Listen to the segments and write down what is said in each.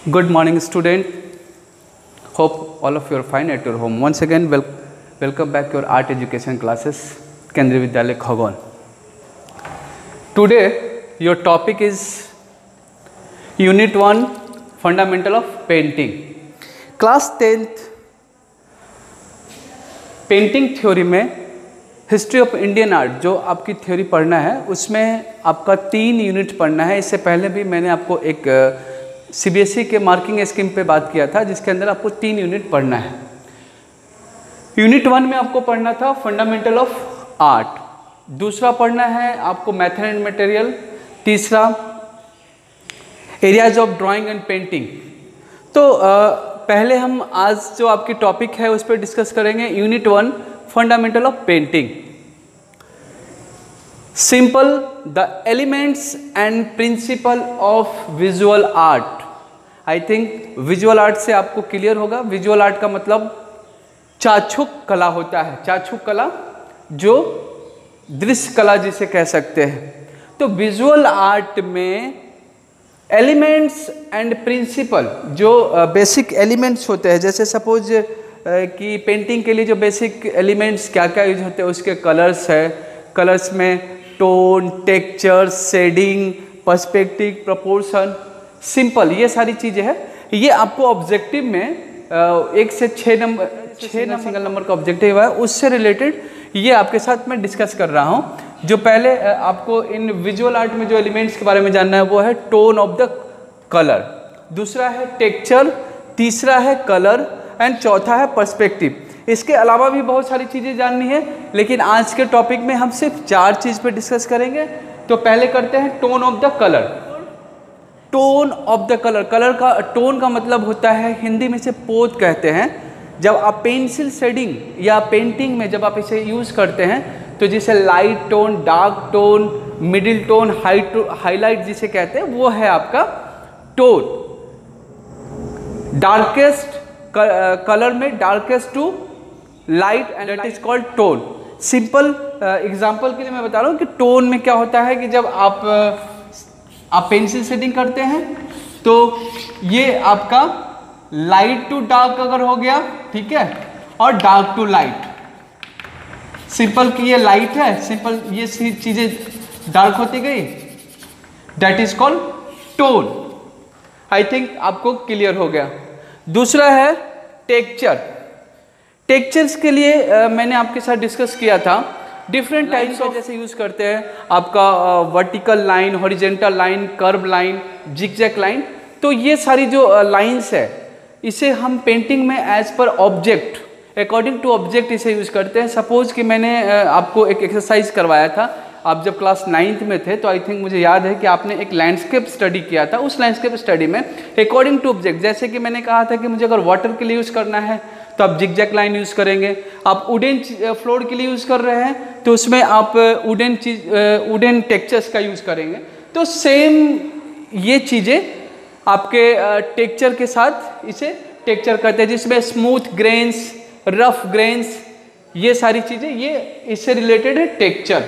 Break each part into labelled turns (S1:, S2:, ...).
S1: Good morning, student. Hope all of you are fine at your home. Once again, welcome back to your art education classes, Kendriya Vidyalaya Khagon. Today, your topic is Unit 1, Fundamental of Painting. Class 10th painting theory में history of Indian art जो आपकी theory पढ़ना है उसमें आपका 3 unit पढ़ना है। इससे पहले भी मैंने आपको एक सीबीएसई के मार्किंग स्कीम पे बात किया था जिसके अंदर आपको 3 यूनिट पढ़ना है। यूनिट 1 में आपको पढ़ना था फंडामेंटल ऑफ आर्ट, दूसरा पढ़ना है आपको मेथड एंड मटेरियल, तीसरा areas of drawing and painting. तो पहले हम आज जो आपकी टॉपिक है उस पर डिस्कस करेंगे। Unit 1 fundamental of painting. Simple the elements and principle of visual art. I think visual art से आपको क्लियर होगा। विजुअल आर्ट का मतलब चाक्षुक कला होता है। चाक्षुक कला जो दृश्य कला जिसे कह सकते हैं। तो विजुअल आर्ट में एलिमेंट्स एंड प्रिंसिपल जो बेसिक एलिमेंट्स होते हैं, जैसे सपोज कि पेंटिंग के लिए जो बेसिक एलिमेंट्स क्या क्या यूज होते हैं उसके कलर्स है। कलर्स में tone, texture, shading, perspective, proportion, simple, ये सारी चीज़ें हैं। ये आपको ऑब्जेक्टिव में 1 से 6 नंबर सिंगल नंबर का ऑब्जेक्टिव है, उससे रिलेटेड ये आपके साथ मैं डिस्कस कर रहा हूँ। जो पहले आपको इन विजुअल आर्ट में जो एलिमेंट्स के बारे में जानना है वो है टोन ऑफ द कलर, दूसरा है टेक्सचर, तीसरा है कलर एंड चौथा है पर्सपेक्टिव। इसके अलावा भी बहुत सारी चीज़ें जाननी है, लेकिन आज के टॉपिक में हम सिर्फ 4 चीज़ पे डिस्कस करेंगे। तो पहले करते हैं tone of the colour. Tone of the colour, colour का टोन का मतलब होता है, हिंदी में से पोत कहते हैं। जब आप पेंसिल शेडिंग या पेंटिंग में जब आप इसे यूज़ करते हैं तो जिसे light tone, dark tone, middle tone, highlight जिसे कहते हैं वो है आपका टोन। डार्केस्ट कलर में darkest to light and that is called tone. Simple example के लिए मैं बता रहा हूँ कि टोन में क्या होता है कि जब आप पेंसिल शेडिंग करते हैं तो ये आपका लाइट टू डार्क अगर हो गया, ठीक है, और डार्क टू लाइट। सिंपल कि ये लाइट है, सिंपल ये चीजें डार्क होती गई, that is called tone. I think आपको क्लियर हो गया। दूसरा है टेक्सचर। टेक्सचर्स के लिए मैंने आपके साथ डिस्कस किया था। डिफरेंट टाइप्स का जैसे यूज करते हैं आपका vertical line, horizontal line, curve line, zigzag line. तो ये सारी जो लाइंस है इसे हम पेंटिंग में एज पर ऑब्जेक्ट, अकॉर्डिंग टू ऑब्जेक्ट इसे यूज करते हैं। सपोज कि मैंने आपको एक एक्सरसाइज करवाया था, आप जब क्लास 9th में थे तो आई थिंक मुझे याद है कि आपने एक लैंडस्केप स्टडी किया था। उस लैंडस्केप स्टडी में अकॉर्डिंग टू ऑब्जेक्ट, जैसे कि मैंने कहा था कि मुझे अगर वाटर के लिए यूज़ करना है तो आप जिगजैग लाइन यूज़ करेंगे। आप वुडन फ्लोर के लिए यूज़ कर रहे हैं तो उसमें आप वुडन टेक्सचर्स का यूज़ करेंगे। तो सेम ये चीज़ें आपके टेक्सचर के साथ इसे टेक्सचर करते हैं, जिसमें स्मूथ ग्रेन्स, रफ ग्रेन्स, ये सारी चीज़ें ये इससे रिलेटेड है टेक्सचर।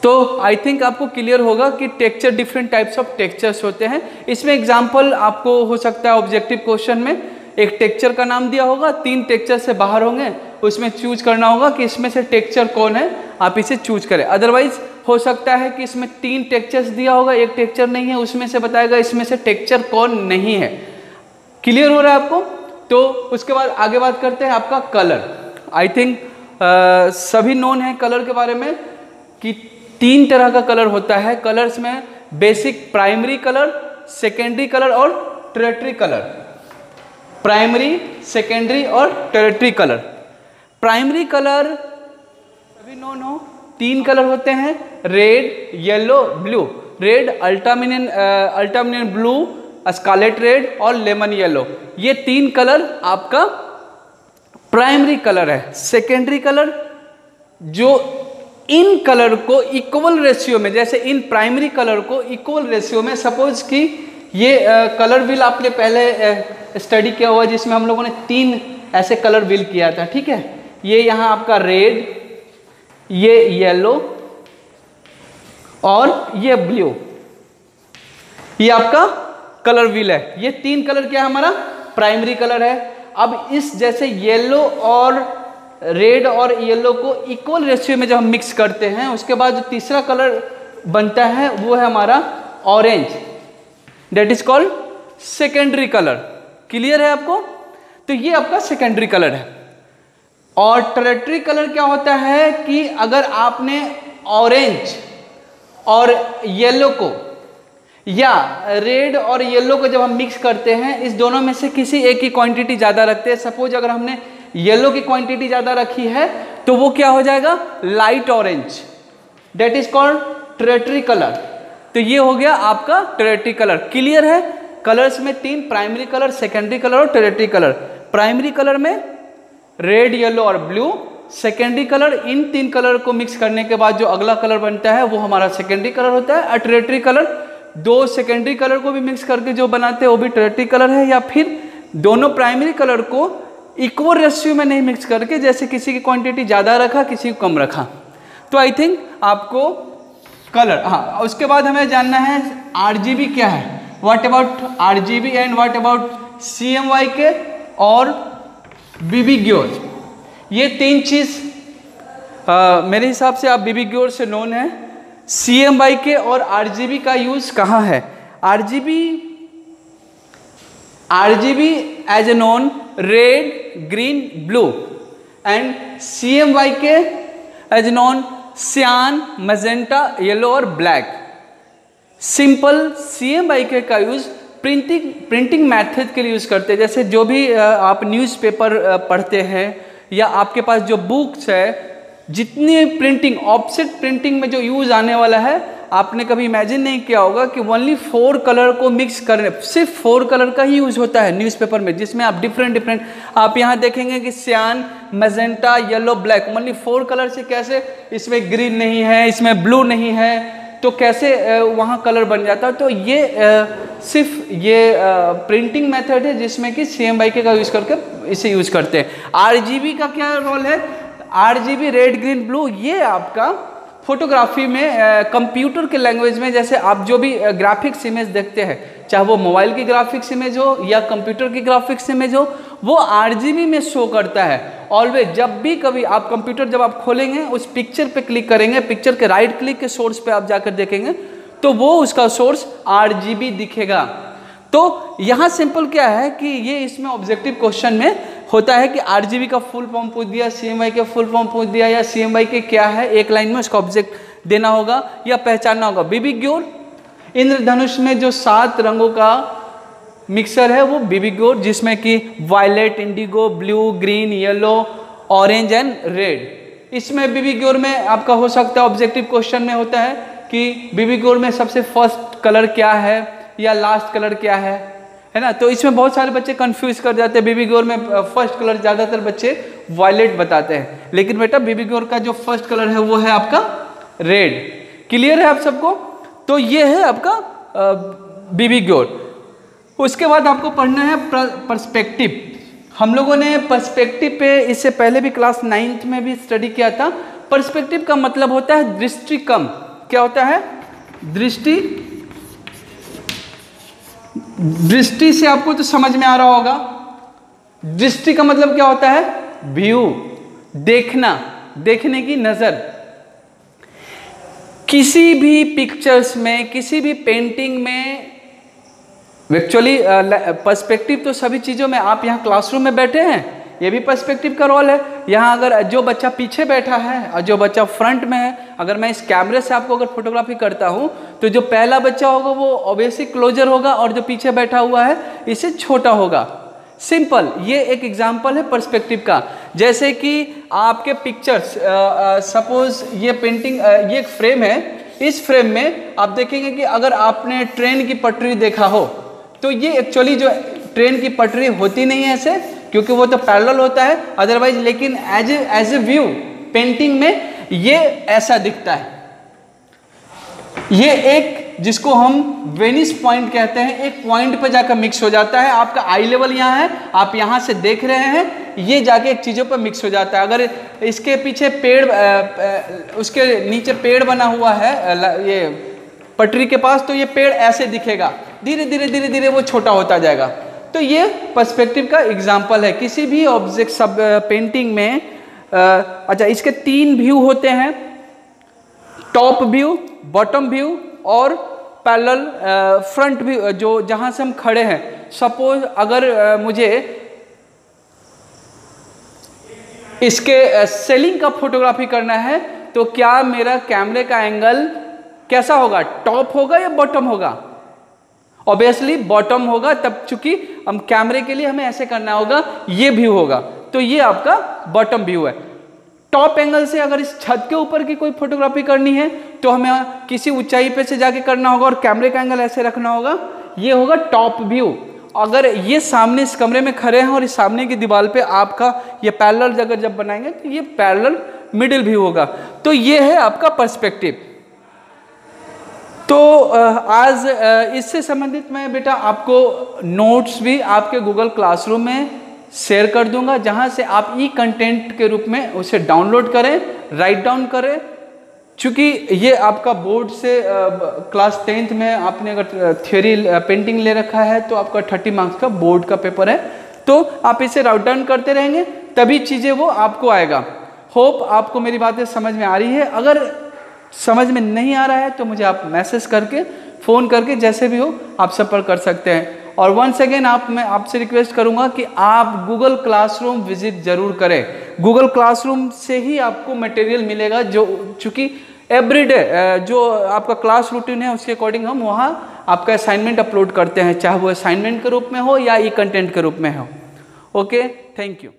S1: तो आई थिंक आपको क्लियर होगा कि texture, different types of textures होते हैं। इसमें एग्जांपल आपको हो सकता है ऑब्जेक्टिव क्वेश्चन में एक टेक्सचर का नाम दिया होगा, 3 टेक्सचर से बाहर होंगे, उसमें चूज करना होगा कि इसमें से टेक्सचर कौन है, आप इसे चूज करें। अदरवाइज हो सकता है कि इसमें 3 टेक्सचर्स दिया होगा, एक टेक्सचर नहीं है, उसमें से बताएगा इसमें से टेक्सचर कौन नहीं है। क्लियर हो रहा है आपको? तो उसके बाद आगे बात करते हैं आपका कलर। आई थिंक सभी नोन है कलर के बारे में कि 3 तरह का कलर होता है। कलर्स में basic primary colour, secondary colour और टेरिटरी कलर। प्राइमरी, सेकेंडरी और टेरिटरी कलर। प्राइमरी कलर सभी नोन हो, 3 कलर होते हैं, red, yellow, blue. Red, ultramarine blue, scarlet red और लेमन येलो, ये 3 कलर आपका प्राइमरी कलर है। सेकेंडरी कलर जो इन कलर को इक्वल रेशियो में, जैसे इन प्राइमरी कलर को इक्वल रेशियो में, सपोज कि ये कलर व्हील आपने पहले स्टडी किया हुआ जिसमें हम लोगों ने 3 ऐसे कलर व्हील किया था, ठीक है। ये यहाँ आपका रेड, ये येलो और ये ब्लू, ये आपका कलर व्हील है। ये 3 कलर क्या है हमारा प्राइमरी कलर है। अब इस जैसे येलो और रेड और येलो को इक्वल रेशियो में जब हम मिक्स करते हैं, उसके बाद जो तीसरा कलर बनता है वो है हमारा orange, that is called secondary colour. Clear है आपको? तो ये आपका सेकेंडरी कलर है। और टर्टियरी कलर क्या होता है कि अगर आपने ऑरेंज और येलो को या रेड और येलो को जब हम मिक्स करते हैं, इस दोनों में से किसी एक की क्वांटिटी ज़्यादा रखते हैं, सपोज अगर हमने येलो की क्वांटिटी ज़्यादा रखी है तो वो क्या हो जाएगा light orange, that is called tertiary colour. तो ये हो गया आपका टर्टियरी कलर। क्लियर है? कलर्स में 3 प्राइमरी कलर, सेकेंडरी कलर और टर्टियरी कलर। प्राइमरी कलर में रेड, येलो और ब्लू। सेकेंडरी कलर, इन 3 कलर को मिक्स करने के बाद जो अगला कलर बनता है वो हमारा सेकेंडरी कलर होता है। और टर्टियरी कलर 2 सेकेंडरी कलर को भी मिक्स करके जो बनाते हैं वो भी टर्टियरी कलर है। या फिर दोनों प्राइमरी कलर को इक्वल रेशियो में नहीं मिक्स करके, जैसे किसी की क्वांटिटी ज़्यादा रखा किसी को कम रखा। तो आई थिंक आपको कलर, हाँ, उसके बाद हमें जानना है RGB क्या है। What about RGB and what about CMYK और BB ग्योर। ये 3 चीज़ मेरे हिसाब से आप BB ग्योर से नोन है। CMYK और RGB का यूज़ कहाँ है? RGB as a known red, green, blue and CMYK as known cyan, magenta, yellow और ब्लैक। सिंपल CMYK का यूज़ प्रिंटिंग मेथड के लिए यूज़ करते हैं। जैसे जो भी आप न्यूज़पेपर पढ़ते हैं या आपके पास जो बुक्स है, जितनी प्रिंटिंग, ऑफसेट प्रिंटिंग में जो यूज़ आने वाला है, आपने कभी इमेजिन नहीं किया होगा कि ओनली 4 कलर को मिक्स करने, सिर्फ 4 कलर का ही यूज़ होता है न्यूज़पेपर में, जिसमें आप डिफरेंट आप यहाँ देखेंगे कि सियान, magenta, yellow, black, only 4 colour से कैसे, इसमें ग्रीन नहीं है, इसमें ब्लू नहीं है, तो कैसे वहाँ कलर बन जाता है। तो ये सिर्फ ये प्रिंटिंग मेथड है जिसमें कि CMYK का यूज़ करके इसे यूज़ करते हैं। RGB का क्या रोल है? RGB रेड, ग्रीन, ब्लू, ये आपका फोटोग्राफी में कंप्यूटर के लैंग्वेज में, जैसे आप जो भी ग्राफिक्स इमेज देखते हैं, चाहे वो मोबाइल की ग्राफिक्स इमेज हो या कंप्यूटर की ग्राफिक्स इमेज हो, वो RGB में शो करता है। ऑलवेज जब भी कभी आप कंप्यूटर जब आप खोलेंगे, उस पिक्चर पे क्लिक करेंगे, पिक्चर के राइट क्लिक के सोर्स पे आप जाकर देखेंगे तो वो उसका सोर्स RGB दिखेगा। तो यहाँ सिंपल क्या है कि ये इसमें ऑब्जेक्टिव क्वेश्चन में होता है कि RGB का फुल फॉर्म पूछ दिया, CMYK फुल फॉर्म पूछ दिया, या CMYK क्या है, एक लाइन में उसका ऑब्जेक्ट देना होगा या पहचानना होगा। BB ग्योर, इंद्रधनुष में जो 7 रंगों का मिक्सर है वो BB ग्योर, जिसमें कि violet, indigo, blue, green, yellow, orange and red. इसमें BB ग्योर में आपका हो सकता है ऑब्जेक्टिव क्वेश्चन में होता है कि BB ग्योर में सबसे फर्स्ट कलर क्या है या लास्ट कलर क्या है ना। तो इसमें बहुत सारे बच्चे कंफ्यूज कर जाते हैं। BB ग्योर में फर्स्ट कलर ज़्यादातर बच्चे वायलेट बताते हैं, लेकिन बेटा BB ग्योर का जो फर्स्ट कलर है वो है आपका रेड। क्लियर है आप सबको? तो ये है आपका BB ग्योर। उसके बाद आपको पढ़ना है पर्सपेक्टिव। हम लोगों ने पर्सपेक्टिव पे इससे पहले भी क्लास 9th में भी स्टडी किया था। पर्सपेक्टिव का मतलब होता है दृष्टिकम। क्या होता है? दृष्टि से आपको तो समझ में आ रहा होगा। दृष्टि का मतलब क्या होता है? व्यू, देखना, देखने की नजर। किसी भी पिक्चर्स में, किसी भी पेंटिंग में, एक्चुअली पर्सपेक्टिव तो सभी चीज़ों में, आप यहाँ क्लासरूम में बैठे हैं, ये भी पर्सपेक्टिव का रोल है। यहाँ अगर जो बच्चा पीछे बैठा है और जो बच्चा फ्रंट में है, अगर मैं इस कैमरे से आपको अगर फोटोग्राफी करता हूँ तो जो पहला बच्चा होगा वो ऑब्वियसली क्लोजर होगा और जो पीछे बैठा हुआ है इससे छोटा होगा। सिंपल, ये एक एग्जाम्पल है पर्सपेक्टिव का। जैसे कि आपके पिक्चर्स, सपोज ये पेंटिंग, ये एक फ्रेम है, इस फ्रेम में आप देखेंगे कि अगर आपने ट्रेन की पटरी देखा हो तो ये एक्चुअली जो ट्रेन की पटरी होती नहीं है ऐसे, क्योंकि वो तो पैरेलल होता है अदरवाइज, लेकिन एज ए व्यू पेंटिंग में ये ऐसा दिखता है। ये एक जिसको हम वेनिस पॉइंट कहते हैं, एक पॉइंट पे जाकर मिक्स हो जाता है। आपका आई लेवल यहाँ है, आप यहाँ से देख रहे हैं, ये जाके एक चीज़ों पर मिक्स हो जाता है। अगर इसके पीछे पेड़, उसके नीचे पेड़ बना हुआ है ये पटरी के पास, तो ये पेड़ ऐसे दिखेगा, धीरे धीरे धीरे धीरे वो छोटा होता जाएगा। तो ये पर्सपेक्टिव का एग्जाम्पल है। किसी भी ऑब्जेक्ट सब पेंटिंग में अच्छा इसके 3 व्यू होते हैं, टॉप व्यू, बॉटम व्यू और पैरेलल फ्रंट व्यू, जो जहाँ से हम खड़े हैं। सपोज अगर मुझे इसके सेलिंग का फोटोग्राफी करना है तो क्या मेरा कैमरे का एंगल कैसा होगा, टॉप होगा या बॉटम होगा? ऑब्वियसली बॉटम होगा, तब चूंकि हम कैमरे के लिए हमें ऐसे करना होगा, ये व्यू होगा, तो ये आपका बॉटम व्यू है। टॉप एंगल से अगर इस छत के ऊपर की कोई फोटोग्राफी करनी है तो हमें किसी ऊंचाई पे से जाके करना होगा और कैमरे का एंगल ऐसे रखना होगा, ये होगा टॉप व्यू। अगर ये सामने इस कमरे में खड़े हैं और इस सामने की दीवार पे आपका ये पैरेलल अगर जब बनाएंगे तो ये पैरेलल मिडिल व्यू होगा। तो ये है आपका पर्सपेक्टिव। तो आज इससे संबंधित मैं बेटा आपको नोट्स भी आपके गूगल क्लासरूम में शेयर कर दूंगा, जहां से आप ई कंटेंट के रूप में उसे डाउनलोड करें, राइट डाउन करें। चूँकि ये आपका बोर्ड से क्लास 10th में आपने अगर थ्योरी पेंटिंग ले रखा है तो आपका 30 मार्क्स का बोर्ड का पेपर है, तो आप इसे राइट डाउन करते रहेंगे तभी चीज़ें वो आपको आएगा। होप आपको मेरी बातें समझ में आ रही है। अगर समझ में नहीं आ रहा है तो मुझे आप मैसेज करके, फ़ोन करके, जैसे भी हो आप संपर्क कर सकते हैं। और वंस अगेन मैं आपसे रिक्वेस्ट करूंगा कि आप गूगल क्लासरूम विजिट जरूर करें। गूगल क्लासरूम से ही आपको मटेरियल मिलेगा, जो चूँकि एवरीडे जो आपका क्लास रूटीन है उसके अकॉर्डिंग हम वहाँ आपका असाइनमेंट अपलोड करते हैं, चाहे वो असाइनमेंट के रूप में हो या ई कंटेंट के रूप में हो। Okay, thank you.